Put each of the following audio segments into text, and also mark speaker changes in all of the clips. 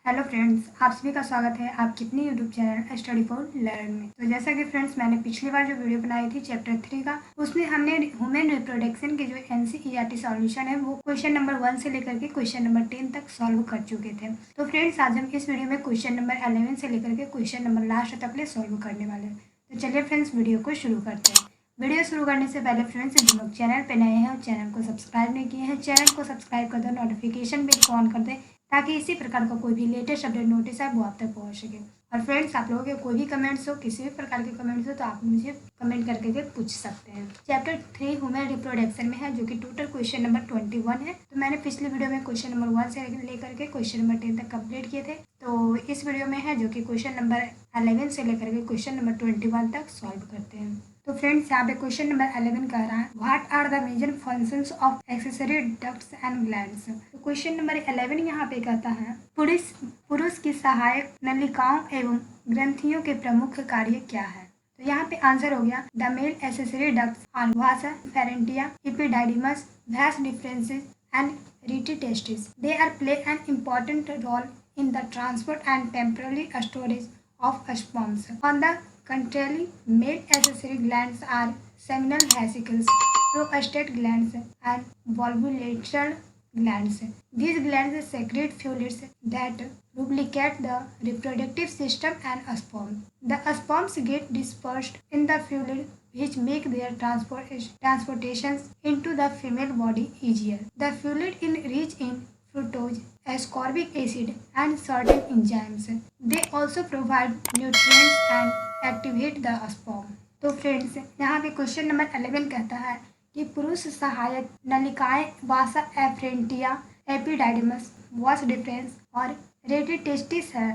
Speaker 1: Hello friends, आप सभी का स्वागत है आपके अपने YouTube channel study for learn में। तो जैसा कि फ्रेंड्स मैंने पिछली बार जो वीडियो बनाई थी चैप्टर 3 का, उसमें हमने ह्यूमन रिप्रोडक्शन के जो एनसीईआरटी सॉल्यूशन है वो क्वेश्चन नंबर 1 से लेकर के क्वेश्चन नंबर 10 तक सॉल्व कर चुके थे। तो फ्रेंड्स आज हम इस वीडियो में क्वेश्चन नंबर 11 से लेकर के क्वेश्चन नंबर लास्ट तक ले सॉल्व करने वाले हैं। तो चलिए फ्रेंड्स वीडियो को शुरू करते हैं। वीडियो शुरू करने से पहले फ्रेंड्स जो लोग चैनल पर नए हैं और चैनल को सब्सक्राइब नहीं किए हैं, चैनल को सब्सक्राइब कर दो, नोटिफिकेशन बेल को ऑन कर दें ताकि इसी प्रकार का कोई भी लेटेस्ट अपडेट नोटिस है वो आप तक पहुंच सके। और फ्रेंड्स आप लोगों के कोई भी कमेंट्स हो, किसी भी प्रकार के कमेंट्स हो, तो आप मुझे कमेंट करके के पूछ सकते हैं। चैप्टर 3 ह्यूमन रिप्रोडक्शन में है, जो कि टोटल क्वेश्चन नंबर 21 है। तो मैंने पिछले वीडियो में क्वेश्चन नंबर 1 से लेकर के क्वेश्चन नंबर 10 तक कंप्लीट किए थे। तो इस वीडियो में है जो कि क्वेश्चन नंबर 11 से लेकर के क्वेश्चन नंबर 21 तक सॉल्व करते हैं। तो फ्रेंड्स यहाँ पे क्वेश्चन नंबर 11 कह रहा है what are the major functions of accessory ducts and glands. तो क्वेश्चन नंबर 11 यहाँ पे कहता है पुरुष की सहायक नलिकाओं एवं ग्रंथियों के प्रमुख कार्य क्या है। तो यहाँ पे आंसर हो गया the male accessory ducts are vasa, efferentia, epididymis, vas deferens and retestis. They are play an important role in the transport and temporary storage of sperms. On the contrary, male accessory glands are seminal vesicles, prostate glands, and volvulateral glands. These glands secrete fluids that lubricate the reproductive system and sperm. The sperms get dispersed in the fluid which make their transportations into the female body easier. The fluid is rich in fructose, ascorbic acid, and certain enzymes. They also provide nutrients and activate the sperm. तो friends यहाँ पे question number 11 कहता है कि पुरुष सहायक नलिकाएं वासा, एफ्रेंटिया, एपिडाइडिमस, vas deferens और rete testis है।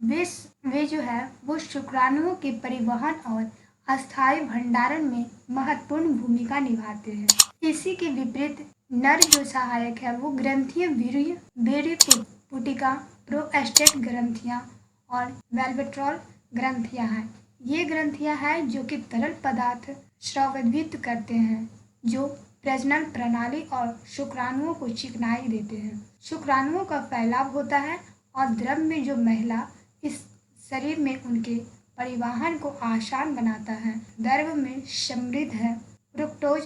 Speaker 1: वे जो है वो शुक्राणुओं के परिवहन और अस्थायी भंडारण में महत्वपूर्ण भूमिका निभाते हैं। इसी के विपरीत नर जो सहायक है वो ग्रंथियां वीर्य पुटिका, प्रोस्टेट ग्रंथियां और वेल्वेट्रॉल ग्रंथियां हैं। ये ग्रंथियां हैं जो कि तरल पदार्थ स्रावित करते हैं, जो प्रजनन प्रणाली और शुक्राणुओं को चिकनाई देते हैं। शुक्राणुओं का फैलाव होता है और द्रव में जो महिला इस शरीर में उनके परिवहन को आसान बनाता है। द्रव में समृद्ध है फ्रुक्टोज,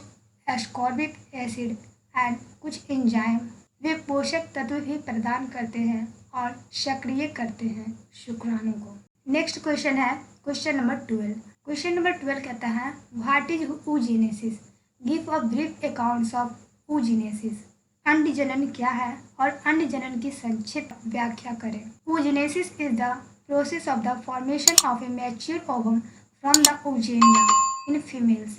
Speaker 1: एस्कॉर्बिक एसिड एंड कुछ एंजाइम। वे पोषक तत्व भी प्रदान करते हैं और सक्रिय करते हैं शुक्राणु को। नेक्स्ट क्वेश्चन है क्वेश्चन नंबर 12। क्वेश्चन नंबर 12 कहता है what is oogenesis? Give a brief accounts of oogenesis। अंड जनन क्या है और अंड जनन की संक्षिप्त व्याख्या करें। oogenesis is the process of the formation of a mature ovum from the oogenia in females.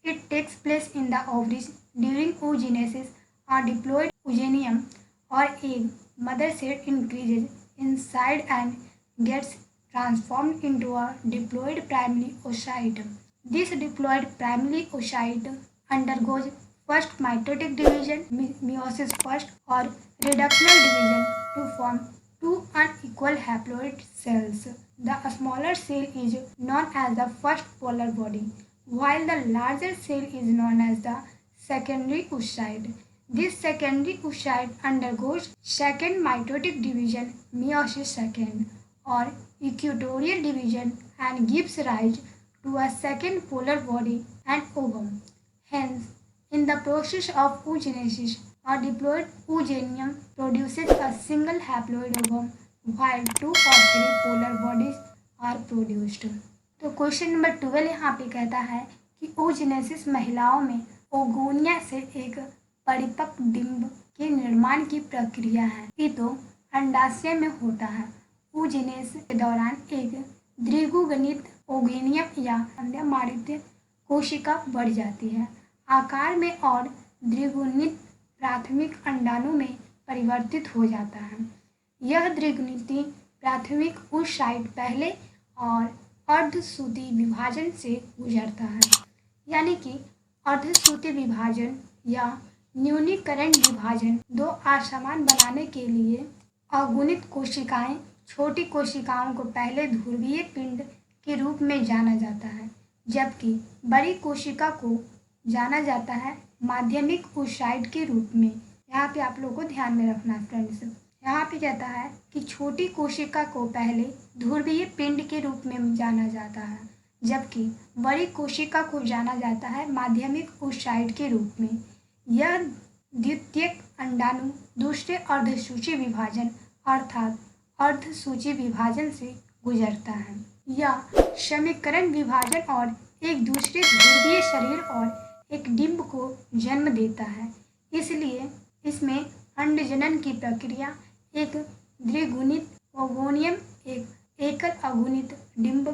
Speaker 1: It takes place in the ovaries during oogenesis. A diploid oogenium or egg mother cell increases in size and gets transformed into a diploid primary oocyte. This diploid primary oocyte undergoes first mitotic division, meiosis first, or reductional division to form two unequal haploid cells. The smaller cell is known as the first polar body, while the larger cell is known as the secondary oocyte. This secondary oocyte undergoes second mitotic division, meiosis second, or equatorial division, and gives rise to a second polar body and ovum. Hence, in the process of oogenesis, a diploid oogenium produces a single haploid ovum while 2 or 3 polar bodies are produced. तो question number 12 यहाँ पे कहता है कि oogenesis महिलाओं में oogonia से एक परिपक्व डिंब के निर्माण की प्रक्रिया है। ये तो अंडाशय में होता है। oogenesis के दौरान एक द्विगुणित ओगेनियम या अंडमाणित कोशिका बढ़ जाती है, आकार में और द्विगुणित प्राथमिक अंडाणु में परिवर्तित हो जाता है। यह द्विगुणित प्राथमिक oocyte पहले और अर्धसूत्रीय विभाजन से गुजरता है, यानी कि अर्धसूत्रीय विभाजन या न्यूनीकरण विभाजन दो असमान बनाने के लिए अगुणित कोशिकाएं छोटी कोशिकाओं को पहले ध्रुवीय पिंड के रूप में जाना जाता है, जबकि बड़ी कोशिका को जाना जाता है माध्यमिक oocyte के रूप में। यहाँ पे आप लोगों को ध्यान में रखना है फ्रेंड्स। यहाँ पे कहता है कि छोटी कोशिका को पहले ध्रुवीय पिंड के रूप में जाना जाता है, जबकि बड़ी कोशिका को जाना जाता है माध्यमिक ओसाइट के रूप में। यह द्वितीयक अंडाणु दूसरे अर्धसूची विभाजन अर्थात अर्धसूची विभाजन से गुजरता है। यह समीकरण विभाजन और एक दूसरे ध्रुवीय शरीर और एक डिंब को जन्म देता है। इसलिए इसमें अंडजनन की प्रक्रिया एक द्विगुणित ओवोनियम एक एकल अगुणित डिंब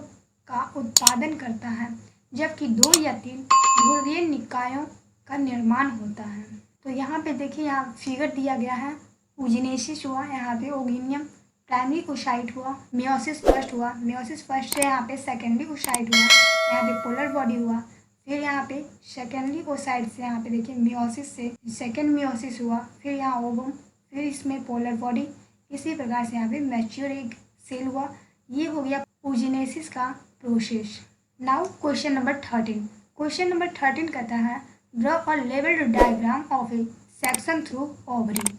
Speaker 1: का उत्पादन करता है, जबकि 2 या 3 ध्रुवीय निकायों का निर्माण होता है। तो यहाँ पे देखिए, यहाँ फिगर दिया गया है। ओजिनेसिस हुआ, यहाँ पे ओगिनियम प्राइमरी ओसाइट हुआ, मियोसिस फर्स्ट हुआ, मियोसिस फर्स्ट से यहाँ पे सेकेंडरी ओसाइट हुआ, यहाँ पे पोलर बॉडी हुआ, फिर यहाँ पे सेकेंडरी ओसाइट से यहाँ पे देखिए मियोसिस से सेकेंड मियोसिस हुआ, फिर यहाँ ओवम, फिर इसमें पोलर बॉडी। इसी प्रकार से यहाँ पे मैच्योर एग सेल हुआ। ये हो गया ओजिनेसिस का process. Now question number 13। Question number 13 कहता है draw a labelled diagram of a section through ovary.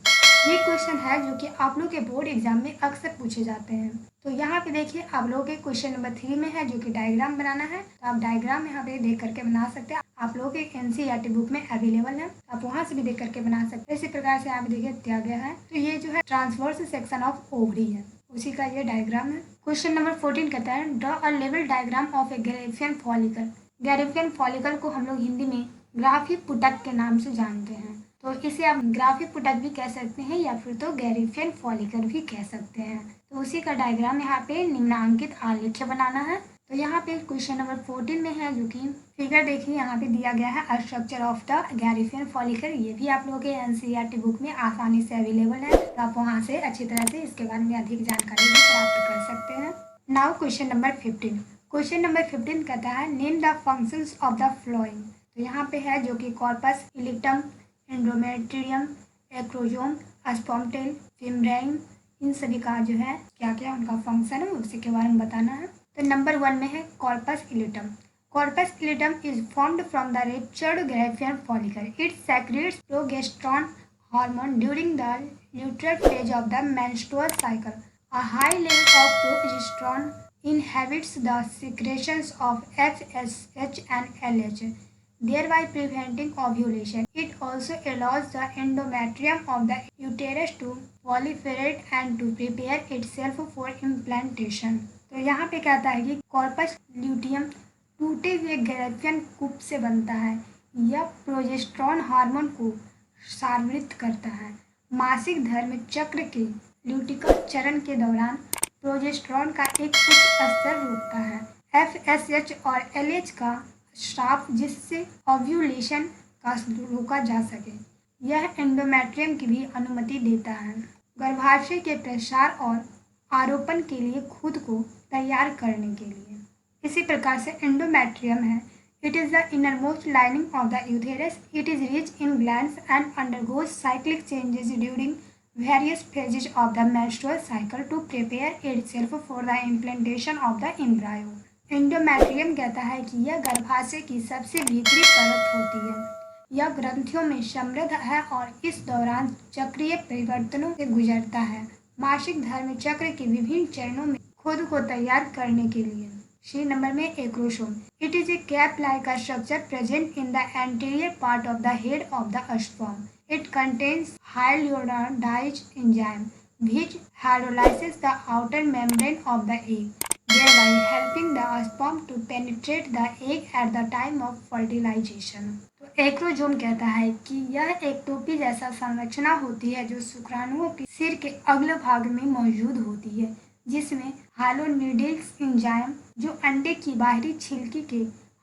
Speaker 1: ये क्वेश्चन है जो कि आप लोग के बोर्ड एग्जाम में अक्सर पूछे जाते हैं। तो यहाँ पे देखिए, आप लोगों के क्वेश्चन नंबर 3 में है जो कि डायग्राम बनाना है। तो आप डायग्राम यहाँ पे देख करके बना सकते हैं। आप लोगों के एनसीईआरटी बुक में अवेलेबल है, आप वहाँ से भी देख करके बना सकते हैं। इसी प्रकार से यहाँ पे देखिए दिया गया है। तो ये जो है ट्रांसवर्स सेक्शन ऑफ ओवरी है, उसी का ये डायग्राम है। क्वेश्चन नंबर 14 कहता है ड्रॉ अ लेवल diagram of a Graafian follicle. Graafian follicle को हम लोग हिंदी में ग्राफी पुटक के नाम से जानते हैं। तो इसे आप ग्राफी पुटक भी कह सकते हैं या फिर तो गैरिफियन फॉलिकल भी कह सकते हैं। तो उसी का डायग्राम यहाँ पे निम्नांकित आलेख्य बनाना है। तो यहाँ पे क्वेश्चन नंबर 14 में है जो कि फिगर देखिए यहाँ पे दिया गया है स्ट्रक्चर ऑफ द गैरिफियन फॉलिकल। ये भी आप लोगों के एनसीईआरटी बुक में आसानी से अवेलेबल है, तो आप वहाँ से अच्छी तरह से इसके बारे में अधिक जानकारी भी प्राप्त कर सकते हैं। Now question number 15। Question number 15 कहता है name the functions of the flowing. तो यहाँ पे है जो कि कॉर्पस इलिक्टम, एंडोमेट्रियम, एक्रोजोम, स्पर्मटेल, फिम्ब्राइन, इन सभी का जो है क्या क्या उनका फंक्शन है उसी के बारे में बताना है। तो नंबर 1 में है corpus luteum. Corpus luteum is formed from the ruptured Graafian follicle. It secretes progesterone hormone during the luteal phase of the menstrual cycle. A high level of progesterone inhibits the secretions of FSH and LH, thereby preventing ovulation. It also allows the endometrium of the uterus to proliferate and to prepare itself for implantation. तो यहाँ पे कहता है कि corpus luteum टूटे हुए ग्रैफियन कूप से बनता है। यह प्रोजेस्टेरोन हार्मोन को सार्वृत करता है। मासिक धर्म चक्र के ल्यूटिकल चरण के दौरान प्रोजेस्टेरोन का एक उच्च स्तर रोकता है FSH और LH का स्राव, जिससे ओव्यूलेशन का रोका जा सके। यह एंडोमेट्रियम की भी अनुमति देता है गर्भाशय के प्रसार और आरोपण के लिए खुद को तैयार करने के लिए। इसी प्रकार से एंडोमेट्रियम है it is the innermost lining of the uterus. It is rich in glands and undergoes cyclic changes during various phases of the menstrual cycle to prepare itself for the implantation of the embryo. Endometrium कहता है कि यह गर्भाशय की सबसे भीतरी परत होती है। यह ग्रंथियों में समृद्ध है और इस दौरान चक्रीय परिवर्तनों से गुजरता है, मासिक धर्म चक्र के विभिन्न चरणों में खुद को तैयार करने के लिए। सी नंबर में acrosome. It is A cap like structure present in the anterior part of the head of the sperm. It contains hyaluronidase enzyme which hydrolyzes the outer membrane of the egg, thereby helping the sperm to penetrate the egg at the time of fertilization. तो acrosome कहता है कि यह एक टोपी जैसा संरचना होती है जो शुक्राणुओं के सिर के अगले भाग में मौजूद होती है, जिसमें हाइलोनिडेज एंजाइम जो अंडे की बाहरी छिलकी के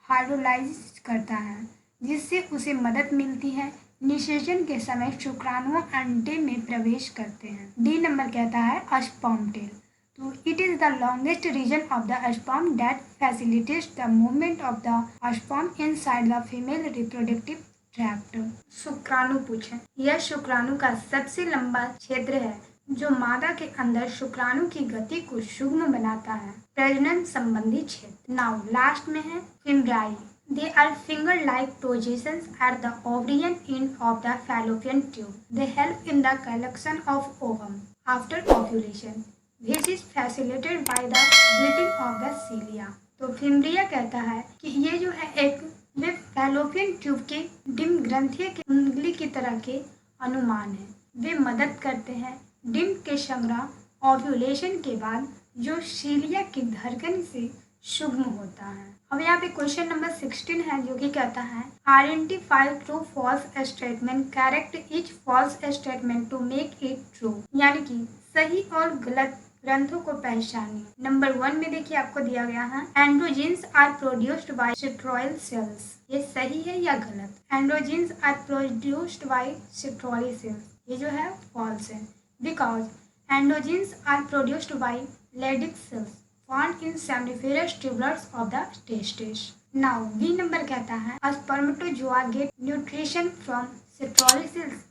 Speaker 1: हाइड्रोलाइज करता है, जिससे उसे मदद मिलती है। निषेचन के समय शुक्राणु अंडे में प्रवेश करते हैं। डी नंबर कहता है स्पर्म टेल। तो it is the longest region of the sperm that facilitates the movement of the sperm inside the female reproductive tract. शुक्राणु पूछे, यह शुक्राणु का सबसे लंबा क्षेत्र है जो मादा के अंदर शुक्राणु की गति को सुगम बनाता है। प्रजनन संबंधी क्षेत्र। नाउ लास्ट में है फिम्ब्राई। They are finger-like projections at the ovarian end of the fallopian tube. They help in the collection of ovum. After ovulation which is facilitated by the bleeding of the cilia. तो fimbriae कहता है कि ये जो है एक वे Fallopian tube के डिम ग्रंथि के उंगली की तरह के अनुमान है। वे मदद करते हैं डिम के संग्रह ओव्यूलेशन के बाद जो सीलिया की धड़कन से शुग्म होता है। अब यहाँ पे क्वेश्चन नंबर 16 है जो कि कहता है identify true false statement, correct each false statement to make it true. यानी कि सही और गलत ग्रंथों को पहचानिए। नंबर 1 में देखिए आपको दिया गया है androgens are produced by Sertoli cells. ये सही है या गलत? Androgens are produced by Sertoli cells, ये जो है फॉल्स है। Because androgens are produced by Leydig cells found in seminiferous tubulars of the testes. Now, B number कहता है spermatozoa get nutrition from Sertoli cells.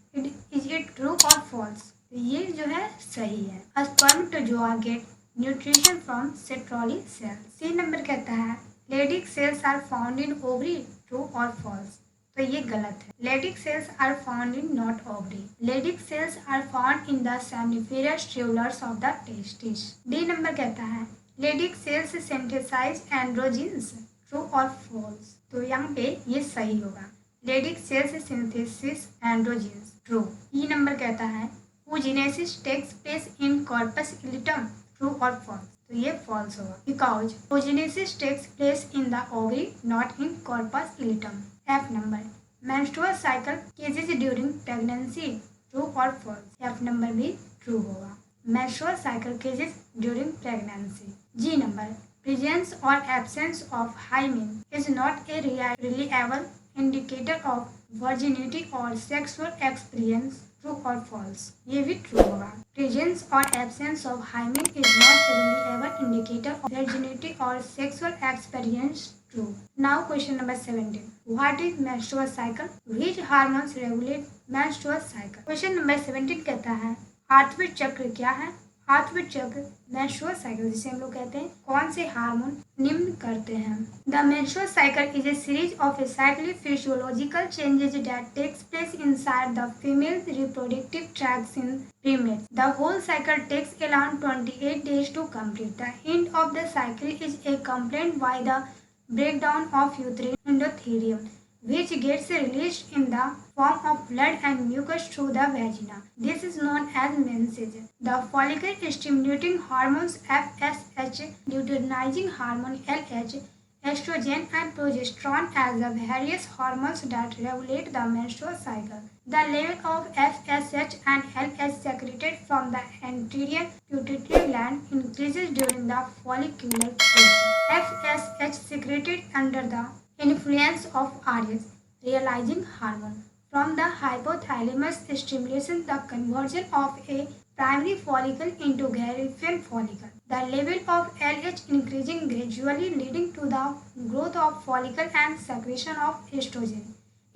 Speaker 1: Is it true or false? तो ये जो है सही है। Spermatozoa get nutrition from Sertoli cells. C number कहता है Leydig cells are found in ovary. True or false? तो ये गलत है। Leydig cells are found in not ovary. Leydig cells are found in the seminiferous tubulars of the testes. D number कहता है Leydig cells synthesize androgens. True or false? तो यहाँ पे ये सही होगा। Leydig cells synthesis androgens. True. E number कहता है oogenesis takes place in corpus luteum. True or false? तो ये false होगा because oogenesis takes place in the ovary, not in corpus luteum. F number menstrual cycle cases during pregnancy. True or false? F number भी true होगा। menstrual cycle cases during pregnancy. G number presence or absence of hymen is not a reliable indicator of virginity or sexual experience. True or false? ये भी true होगा। presence or absence of hymen is not a reliable indicator of virginity or sexual experience. True. Now question number 17. What is menstrual cycle? Which hormones regulate menstrual cycle? Question number 17 कहता है आठवें चक्र क्या है? आठवें चक्र menstrual cycle जिसे हम लोग कहते हैं कौन से हार्मोन निम्न करते हैं? The menstrual cycle is a series of cyclic physiological changes that takes place inside the female reproductive tract in primate. The whole cycle takes around 28 days to complete. The end of the cycle is accompanied by the breakdown of uterine endothelium, which gets released in the form of blood and mucus through the vagina. This is known as menses. The follicle-stimulating hormones FSH, luteinizing hormone LH, estrogen and progesterone as the various hormones that regulate the menstrual cycle. The level of FSH and LH secreted from the anterior pituitary gland increases during the follicular phase. FSH secreted under the influence of RH, realizing hormone, from the hypothalamus stimulates the conversion of a primary follicle into Graafian follicle. The level of LH increasing gradually leading to the growth of follicle and secretion of estrogen.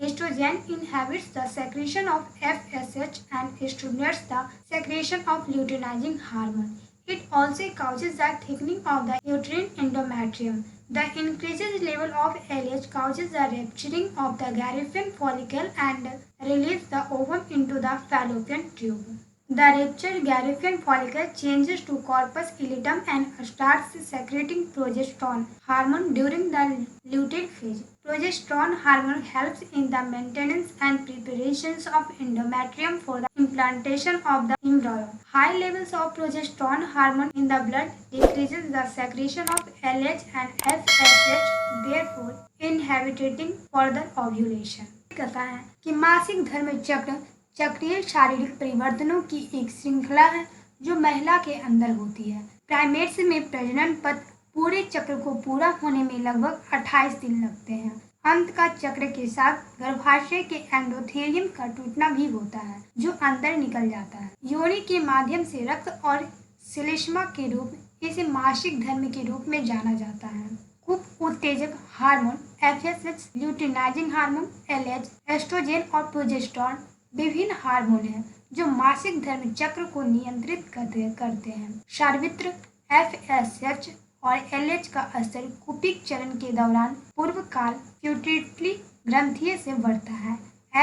Speaker 1: Estrogen inhibits the secretion of FSH and stimulates the secretion of luteinizing hormone. It also causes the thickening of the uterine endometrium. The increased level of LH causes the rupturing of the Graafian follicle and releases the ovum into the fallopian tube. The ruptured Graafian follicle changes to corpus luteum and starts secreting progesterone hormone during the luteal phase. Progesterone hormone helps in the maintenance and preparations of endometrium for the implantation of the embryo. High levels of progesterone hormone in the blood decreases the secretion of LH and FSH, therefore inhibiting further ovulation. कहता है कि मासिक धर्म चक्र चक्रीय शारीरिक परिवर्तनों की एक श्रृंखला है जो महिला के अंदर होती है। प्राइमेट्स में प्रजनन पथ पूरे चक्र को पूरा होने में लगभग 28 दिन लगते हैं। अंत का चक्र के साथ गर्भाशय के एंडोथेलियम का टूटना भी होता है जो अंदर निकल जाता है। योनि के माध्यम से रक्त और श्लेष्मा के रूप इसे मासिक धर्म के रूप में जाना जाता है। कुछ उत्तेजक hormone FSH, luteinizing hormone LH, estrogen और प्रोजेस्टेरोन विभिन्न हार्मोन हैं जो मासिक धर्म चक्र को नियंत्रित करते हैं। सार्वत्र FSH और LH का असर कुपिक चरण के दौरान पूर्व काल पिट्यूटरी ग्रंथि से बढ़ता है।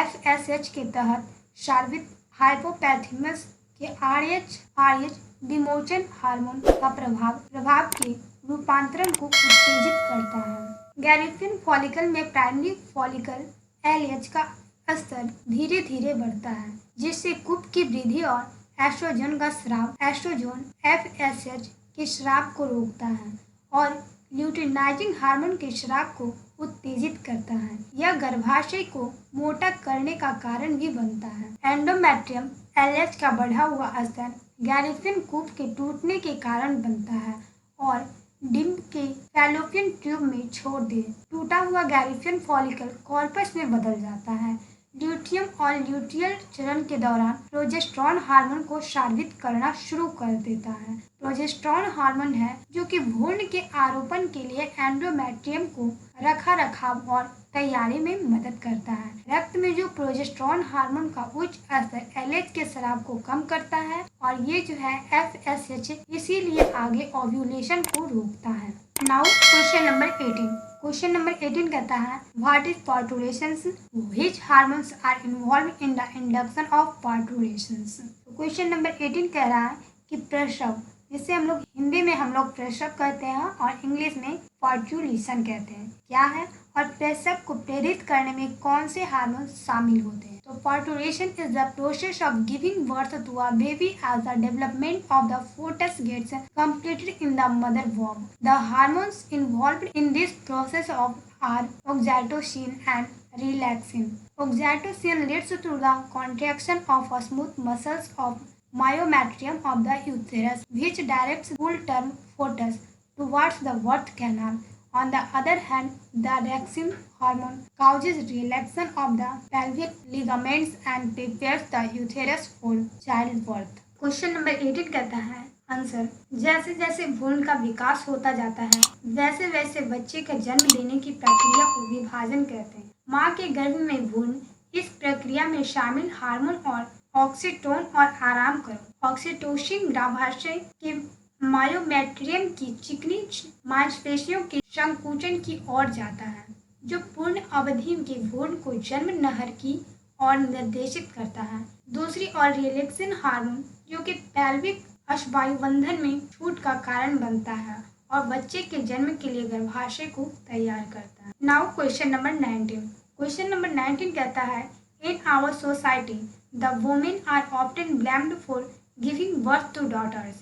Speaker 1: FSH के तहत सार्वत्र हाइपोथैलेमस ये आरएच विमोचन हार्मोन का प्रभाव के रूपांतरण को उत्तेजित करता है। गैरिफिन फॉलिकल में प्राइमरी फॉलिकल एलएच का स्तर धीरे धीरे बढ़ता है, जिससे कुंभ की वृद्धि और एस्ट्रोजन का स्राव एस्ट्रोजन एफएसएच के स्राव को रोकता है और ल्यूटिनाइजिंग हार्मोन के स्राव को उत्तेजित करता है। यह गर्भाशय को मोटा करने का कारण भी बनता है। एंडोमेट्रियम एलएच का बढ़ा हुआ स्तर गैरिफिन कुंभ के टूटने के कारण बनता है और डिम्ब के फैलोपियन ट्यूब में छोड़ दे। टूटा हुआ गैरिफिन फॉलिकल कॉर्पस में बदल जाता है। ल्यूटियम और ल्यूटियल चरण के दौरान प्रोजेस्टेरॉन हार्मोन को स्रावित करना शुरू कर देता है। प्रोजेस्टेरॉन हार्मोन है जो कि भ्रूण के आरोपण के लिए एंडोमेट्रियम को रखाव और तैयारी में मदद करता है। रक्त में जो प्रोजेस्टेरॉन हार्मोन का उच्च स्तर एलएच के स्राव को कम करता है और ये जो है एफएसएच इसीलिए आगे ओव्यूलेशन को रोकता है। Now question number 18। Question number 18 कहता है what is parturitions, which hormones are involve in the induction of parturitions. Question number 18 कह रहा है कि प्रसव, जिसे हम लोग हिंदी में हम लोग प्रसव कहते हैं और इंग्लिश में पार्टुलेशन कहते हैं, क्या है और प्रसव को प्रेरित करने में कौन से हार्मोन शामिल होते हैं। तो parturition is the process of giving birth to a baby as the development of the foetus gets completed in the mother womb. The hormones involved in this process are oxytocin and relaxin. Oxytocin leads to the contraction of a smooth muscles of myometrium of the uterus, which directs full-term fetus towards the birth canal. On the other hand, the relaxin hormone causes relaxation of the pelvic ligaments and prepares the uterus for childbirth. Question number 18 कहता है answer, जैसे जैसे भ्रूण का विकास होता जाता है वैसे वैसे बच्चे का जन्म देने की प्रक्रिया को विभाजन कहते हैं। माँ के गर्भ में भ्रूण इस प्रक्रिया में शामिल हार्मोन और ऑक्सीटोन और आराम करो ऑक्सीटोसिन गर्भाशय के मायोमेट्रियम की चिकनी मांसपेशियों के संकुचन की ओर जाता है, जो पूर्ण अवधि के भ्रूण को जन्म नहर की ओर निर्देशित करता है। दूसरी ओर रिलैक्सिन हार्मोन जो कि पेल्विक अश्वायुबंधन में छूट का कारण बनता है और बच्चे के जन्म के लिए गर्भाशय को तैयार करता है। Now question number 19। Question number 19 कहता है in our society the women are often blamed for giving birth to daughters.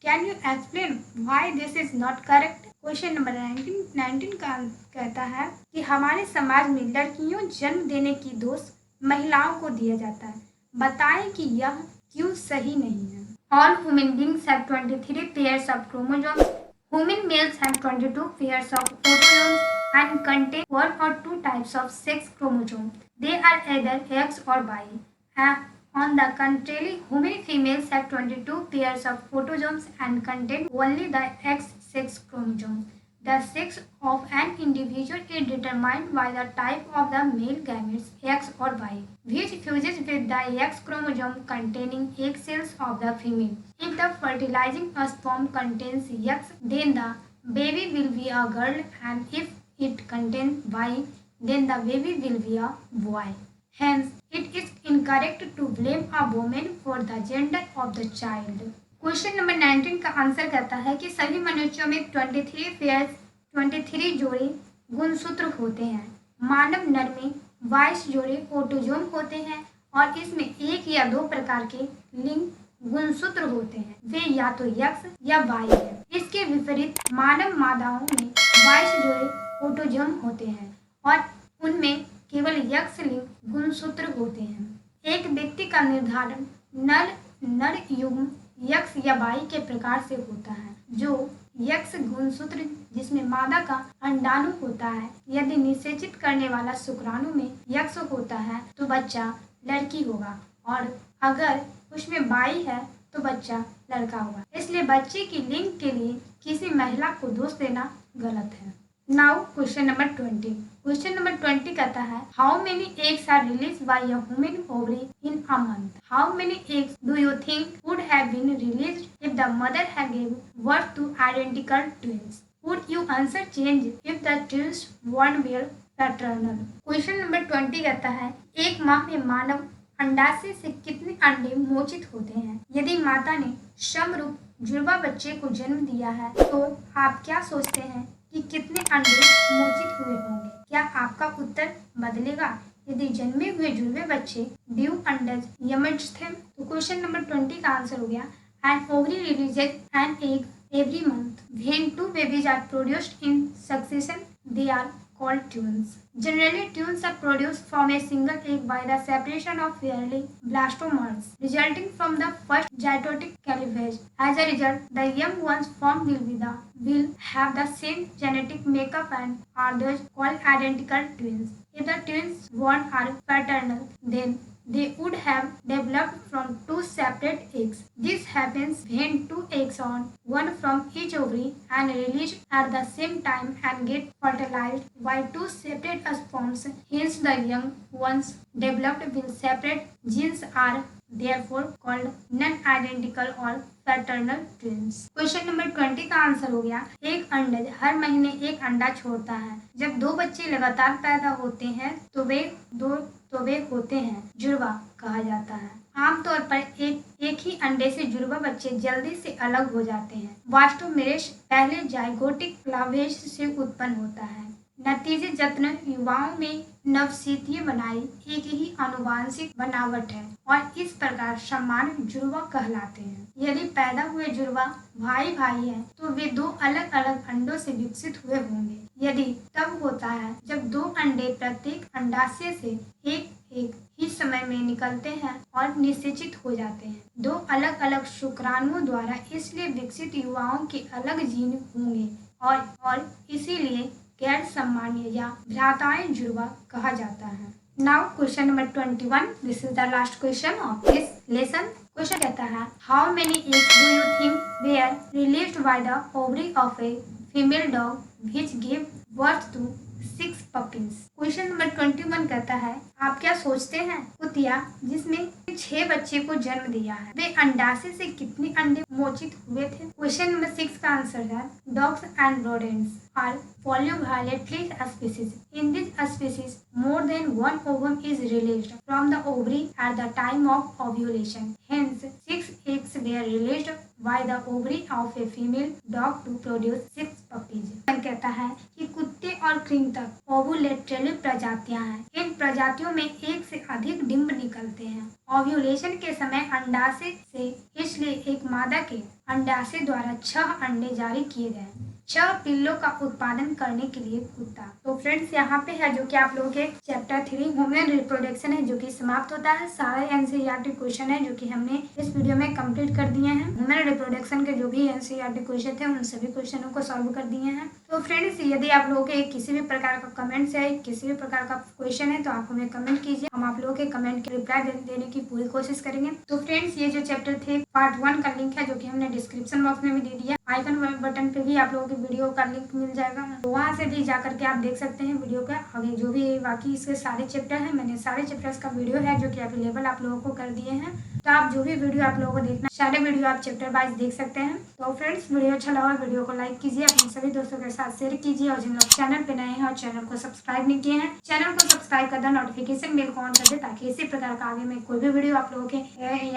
Speaker 1: Can you explain why this is not correct. Question number 19 का कहता है कि हमारे समाज में लड़कियों जन्म देने की दोष महिलाओं को दिया जाता है, बताएं कि यह क्यों सही नहीं है। All human beings have 23 pairs of chromosomes. Human males have 22 pairs of autosomes and contain one or two types of sex chromosomes. They are either X or Y. On the contrary, human females have 22 pairs of autosomes and contain only the X sex chromosome. The sex of an individual is determined by the type of the male gametes X or Y, which fuses with the X chromosome containing egg cells of the female. If the fertilizing sperm contains X, then the baby will be a girl, and if it contains Y, then the baby will be a boy. Hence, it is incorrect to blame a woman for the gender of the child. Question number 19 का answer कहता है कि सभी मनुष्यों में 23 जोड़े गुणसूत्र होते हैं। मानव नर में 22 जोड़े ऑटोसोम होते हैं और इसमें एक या दो प्रकार के लिंग गुणसूत्र होते हैं, वे या तो X या Y है। इसके विपरीत मानव मादाओं में 22 जोड़े ऑटोसोम होते हैं और उनमें केवल X लिंग गुणसूत्र होते हैं। एक व्यक्ति का निर्धारण नर युग्म X या Y के प्रकार से होता है, जो X गुणसूत्र जिसमें मादा का अंडाणु होता है, यदि निषेचित करने वाला शुक्राणु में X होता है तो बच्चा लड़की होगा और अगर उसमें Y है तो बच्चा लड़का होगा। इसलिए बच्चे की लिंग के लिए किसी महिला को दोष देना गलत है। Now question number 20। Question number 20 कहता है how many eggs are release by a human ovary in a month. How many eggs do you think would have been released if the mother had given birth to identical twins. Would you answer change if the twins one were paternal. Question number 20 कहता है एक माह में मानव अंडाशय से कितने अंडे मोचित होते हैं? यदि माता ने समरूप जुड़वा बच्चे को जन्म दिया है तो आप क्या सोचते हैं कि कितने अंडे मोचित हुए होंगे? क्या आपका उत्तर बदलेगा यदि जन्मे हुए जुड़वे बच्चे ड्यू अंडज यमज थे? तो क्वेश्चन नंबर 20 का आंसर हो गया an ovary releases an egg every month. When two babies are produced in succession, they are called twins. Generally, twins are produced from a single egg by the separation of early blastomeres, resulting from the first zygotic cleavage. As a result, the young ones formed will have the same genetic makeup and are thus called identical twins. If the twins born are fraternal, then they would have developed from two separate eggs. This happens when two eggs are one from each ovary and released at the same time and get fertilized by two separate sperms. Hence, the young ones developed with separate genes are therefore called non-identical or fraternal twins. Question number 20 का answer हो गया एक अंडज हर महीने एक अंडा छोड़ता है। जब दो बच्चे लगातार पैदा होते हैं तो वे होते हैं जुड़वा कहा जाता है। आमतौर पर एक ही अंडे से जुड़वा बच्चे जल्दी से अलग हो जाते हैं। ब्लास्टोमेरेस पहले जाइगोटिक क्लीवेज से उत्पन्न होता है। नतीजे जत्न युवाओं में नवसीतीय बनाई एक ही आनुवांशिक बनावट है और इस प्रकार समान जुड़वा कहलाते हैं। यदि पैदा हुए जुड़वा भाई भाई हैं तो वे दो अलग अलग अंडों से विकसित हुए होंगे। यदि तब होता है जब दो अंडे प्रत्येक अंडाशय से एक ही समय में निकलते हैं और निषेचित हो जाते हैं। दो अलग अलग शुक्राणुओं द्वारा इसलिए विकसित युवाओं के अलग जीन होंगे और इसीलिए गैर सामान्य या भ्राताएं जुड़वा कहा जाता है। Now question number 21, this is the last question of this lesson. Question कहता है how many eggs do you think were released by the ovary of a female dog which give birth to 6 puppies. Question number 21 कहता है आप क्या सोचते हैं कुतिया जिसने 6 बच्चे को जन्म दिया है वे अंडाशय से कितने अंडे मोचित हुए थे? क्वेश्चन नंबर 6 का आंसर है dogs and rodents are polyviolately species. In this species, more than one ovum is released from the ovary at the time of ovulation. Hence, 6 eggs were released by the ovary of a female dog to produce 6 puppies. कहता है कि कुत्ते और कृंतक ovulatory प्रजातियां हैं। इन प्रजातियों में एक से अधिक डिंब निकलते हैं ओव्यूलेशन के समय अंडाशय से, इसलिए एक मादा के अंडाशय द्वारा 6 अंडे जारी किए गए। 6 पिल्लों का उत्पादन करने के लिए कुत्ता। तो फ्रेंड्स यहाँ पे है जो कि आप लोगों के चैप्टर 3 ह्यूमन रिप्रोडक्शन है जो कि समाप्त होता है। सारे एनसीईआरटी क्वेश्चन है जो कि हमने इस वीडियो में कंप्लीट कर दिए हैं। ह्यूमन रिप्रोडक्शन के जो भी एनसीईआरटी क्वेश्चन थे उन सभी क्वेश्चनों को सॉल्व कर दिए हैं। तो फ्रेंड्स यदि आप लोगों के किसी भी प्रकार का कमेंट्स है, किसी भी प्रकार का क्वेश्चन है तो आप हमें कमेंट कीजिए, हम आप लोगों के कमेंट के रिप्लाई देने की पूरी कोशिश करेंगे। तो फ्रेंड्स ये जो चैप्टर थे पार्ट 1 का लिंक है जो कि हमने डिस्क्रिप्शन बॉक्स में भी दे दिया। आइकन बटन पे भी आप लोगों के वीडियो का लिंक मिल जाएगा, तो वहाँ से भी जा करके आप देख सकते हैं वीडियो का आगे जो भी बाकी इसके सारे चैप्टर हैं। मैंने सारे चैप्टर्स का वीडियो है जो कि अवेलेबल आप लोगों को कर दिए हैं, तो आप जो भी वीडियो आप लोगों को देखना सारे वीडियो आप चैप्टर वाइज देख सकते हैं। तो फ्रेंड्स वीडियो अच्छा लगा वीडियो को लाइक कीजिए, अपने सभी दोस्तों के साथ शेयर कीजिए और जिन लोग चैनल पे नए हैं और चैनल को सब्सक्राइब नहीं किए हैं चैनल को सब्सक्राइब कर दें, नोटिफिकेशन बेल को ऑन कर दे ताकि इसी प्रकार का आगे मैं कोई भी वीडियो आप लोगों के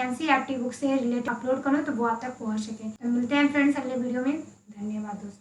Speaker 1: एनसीईआरटी बुक से रिलेटेड अपलोड करूँ तो वो आप तक पहुँच सके। तो मिलते हैं फ्रेंड्स अगले वीडियो में। धन्यवाद दोस्तों।